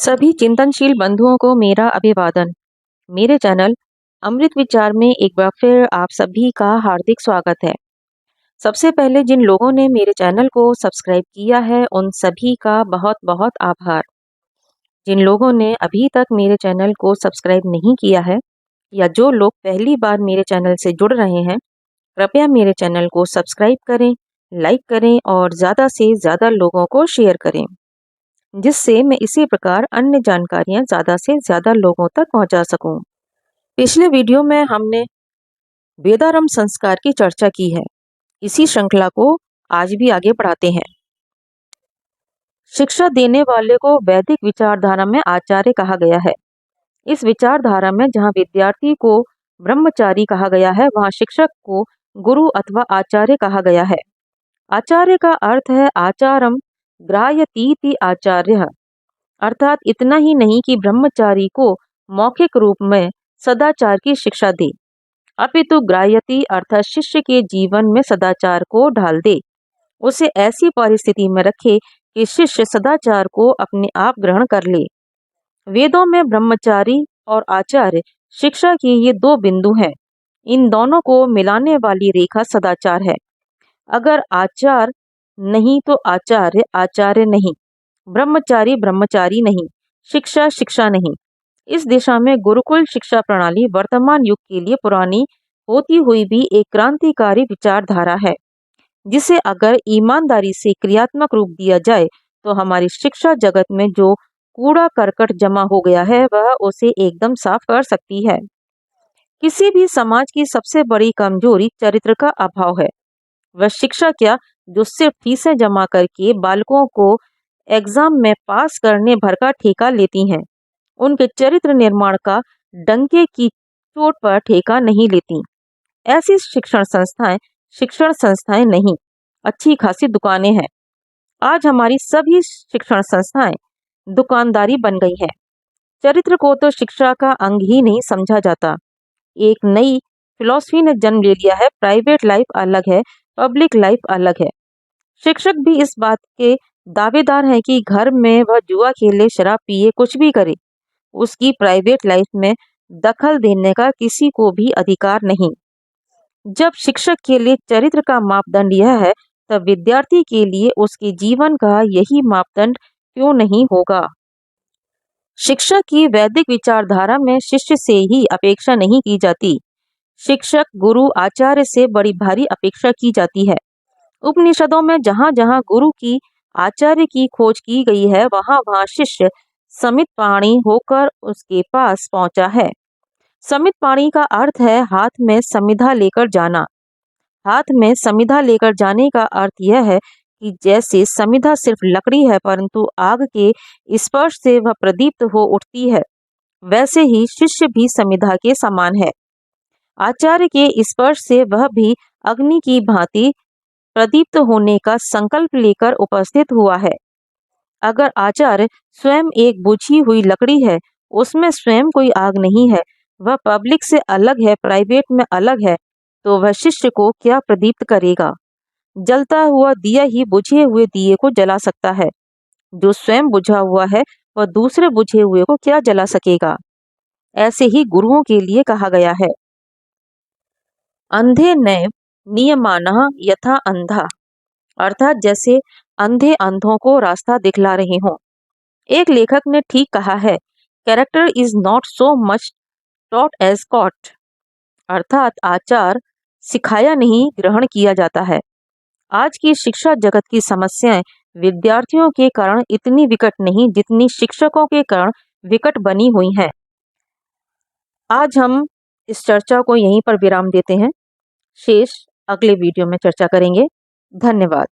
सभी चिंतनशील बंधुओं को मेरा अभिवादन। मेरे चैनल अमृत विचार में एक बार फिर आप सभी का हार्दिक स्वागत है। सबसे पहले जिन लोगों ने मेरे चैनल को सब्सक्राइब किया है उन सभी का बहुत बहुत आभार। जिन लोगों ने अभी तक मेरे चैनल को सब्सक्राइब नहीं किया है या जो लोग पहली बार मेरे चैनल से जुड़ रहे हैं, कृपया मेरे चैनल को सब्सक्राइब करें, लाइक करें और ज़्यादा से ज़्यादा लोगों को शेयर करें, जिससे मैं इसी प्रकार अन्य जानकारियां ज़्यादा से ज़्यादा लोगों तक पहुंचा सकूं। पिछले वीडियो में हमने वेदारंभ संस्कार की चर्चा की है। इसी श्रृंखला को आज भी आगे बढ़ाते हैं। शिक्षा देने वाले को वैदिक विचारधारा में आचार्य कहा गया है। इस विचारधारा में जहाँ विद्यार्थी को ब्रह्मचारी कहा गया है, वहाँ शिक्षक को गुरु अथवा आचार्य कहा गया है। आचार्य का अर्थ है आचारम ग्राह्यतीति आचार्य, अर्थात इतना ही नहीं कि ब्रह्मचारी को मौखिक रूप में सदाचार की शिक्षा दे, अपितु ग्राह्यति अर्थात शिष्य के जीवन में सदाचार को ढाल दे, उसे ऐसी परिस्थिति में रखे कि शिष्य सदाचार को अपने आप ग्रहण कर ले। वेदों में ब्रह्मचारी और आचार्य शिक्षा के ये दो बिंदु हैं। इन दोनों को मिलाने वाली रेखा सदाचार है। अगर आचार नहीं तो आचार्य आचार्य नहीं, ब्रह्मचारी ब्रह्मचारी नहीं, शिक्षा शिक्षा नहीं। इस दिशा में गुरुकुल शिक्षा प्रणाली वर्तमान युग के लिए पुरानी होती हुई भी एक क्रांतिकारी विचारधारा है, जिसे अगर ईमानदारी से क्रियात्मक रूप दिया जाए तो हमारी शिक्षा जगत में जो कूड़ा करकट जमा हो गया है वह उसे एकदम साफ कर सकती है। किसी भी समाज की सबसे बड़ी कमजोरी चरित्र का अभाव है। वह शिक्षा क्या, जो सिर्फ फीसें जमा करके बालकों को एग्जाम में पास करने भर का ठेका लेती हैं, उनके चरित्र निर्माण का डंके की चोट पर ठेका नहीं लेती। ऐसी शिक्षण संस्थाएं नहीं, अच्छी खासी दुकानें हैं। आज हमारी सभी शिक्षण संस्थाएं दुकानदारी बन गई हैं। चरित्र को तो शिक्षा का अंग ही नहीं समझा जाता। एक नई फिलॉसफी ने जन्म ले लिया है, प्राइवेट लाइफ अलग है, पब्लिक लाइफ अलग है। शिक्षक भी इस बात के दावेदार हैं कि घर में वह जुआ खेले, शराब पिए, कुछ भी करे, उसकी प्राइवेट लाइफ में दखल देने का किसी को भी अधिकार नहीं। जब शिक्षक के लिए चरित्र का मापदंड यह है, तब विद्यार्थी के लिए उसके जीवन का यही मापदंड क्यों नहीं होगा। शिक्षा की वैदिक विचारधारा में शिष्य से ही अपेक्षा नहीं की जाती, शिक्षक गुरु आचार्य से बड़ी भारी अपेक्षा की जाती है। उपनिषदों में जहाँ जहाँ गुरु की आचार्य की खोज की गई है, वहाँ वहाँ शिष्य समित पाणी होकर उसके पास पहुंचा है। समित पाणी का अर्थ है हाथ में समिधा लेकर जाना। हाथ में समिधा लेकर जाने का अर्थ यह है कि जैसे समिधा सिर्फ लकड़ी है परंतु आग के स्पर्श से वह प्रदीप्त हो उठती है, वैसे ही शिष्य भी समिधा के समान है। आचार्य के स्पर्श से वह भी अग्नि की भांति प्रदीप्त होने का संकल्प लेकर उपस्थित हुआ है। अगर आचार्य स्वयं एक बुझी हुई लकड़ी है, उसमें स्वयं कोई आग नहीं है, वह पब्लिक से अलग है, प्राइवेट में अलग है, तो वह शिष्य को क्या प्रदीप्त करेगा। जलता हुआ दिया ही बुझे हुए दिए को जला सकता है। जो स्वयं बुझा हुआ है वह दूसरे बुझे हुए को क्या जला सकेगा। ऐसे ही गुरुओं के लिए कहा गया है, अंधे नैव नियमानः यथा अंधा, अर्थात जैसे अंधे अंधों को रास्ता दिखला रहे हों। एक लेखक ने ठीक कहा है, character is not so much taught as caught, अर्थात आचार सिखाया नहीं ग्रहण किया जाता है। आज की शिक्षा जगत की समस्याएं विद्यार्थियों के कारण इतनी विकट नहीं जितनी शिक्षकों के कारण विकट बनी हुई हैं। आज हम इस चर्चा को यहीं पर विराम देते हैं। शेष अगले वीडियो में चर्चा करेंगे। धन्यवाद।